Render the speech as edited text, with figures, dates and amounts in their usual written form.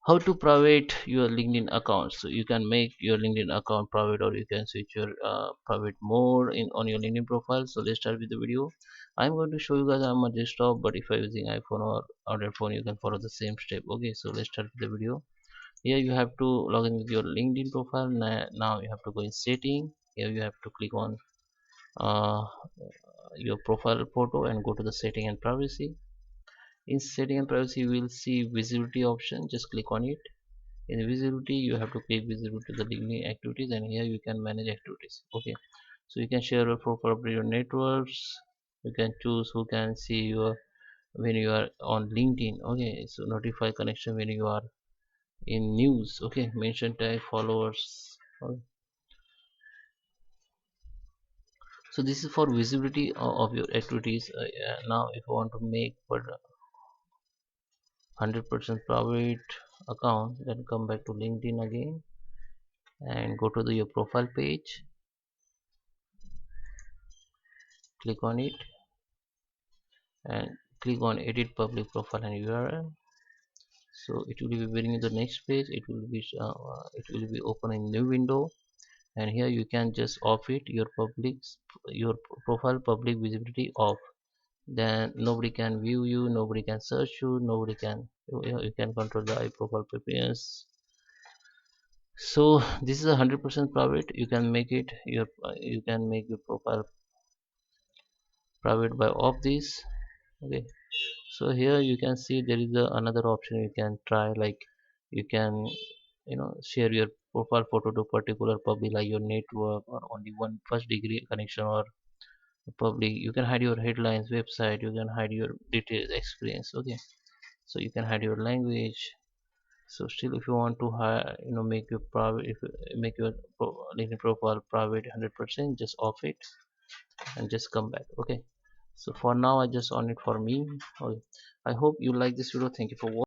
how to private your LinkedIn account. So you can make your LinkedIn account private, or you can switch your private mode in on your LinkedIn profile. So let's start with the video. I'm going to show you guys on my desktop, but if you're using iPhone or other phone, you can follow the same step. Okay, so let's start with the video. Here you have to log in with your LinkedIn profile. Now you have to go in setting. Here you have to click on uh, your profile photo and go to the setting and privacy. In setting and privacy, you will see visibility option. Just click on it. In visibility, you have to click visible to the LinkedIn activities, and here you can manage activities. Okay, so you can share your profile with your networks. You can choose who can see your when you are on LinkedIn. Okay, so notify connection when you are in news. Okay, mention tag followers. Okay. So this is for visibility of your activities. Yeah, now if you want to make but 100% private account, then come back to LinkedIn again and go to your profile page. Click on it and click on edit public profile and URL. So it will be bringing you the next page. It will be open in new window, and here you can just off it your profile public visibility off. Then nobody can view you, nobody can search you, nobody can you can control the profile preference. So this is 100% private. You can make it your you can make your profile private by off this. Okay, so here you can see there is another option you can try, like you can share your profile photo to particular public, like your network or only one first degree connection or public. You can hide your headlines website, you can hide your details experience. Okay, so you can hide your language. So still if you want to hide, make your private, if you make your LinkedIn profile private 100%, just off it and just come back. Okay, so for now I just on it for me. Okay. I hope you like this video. Thank you for watching.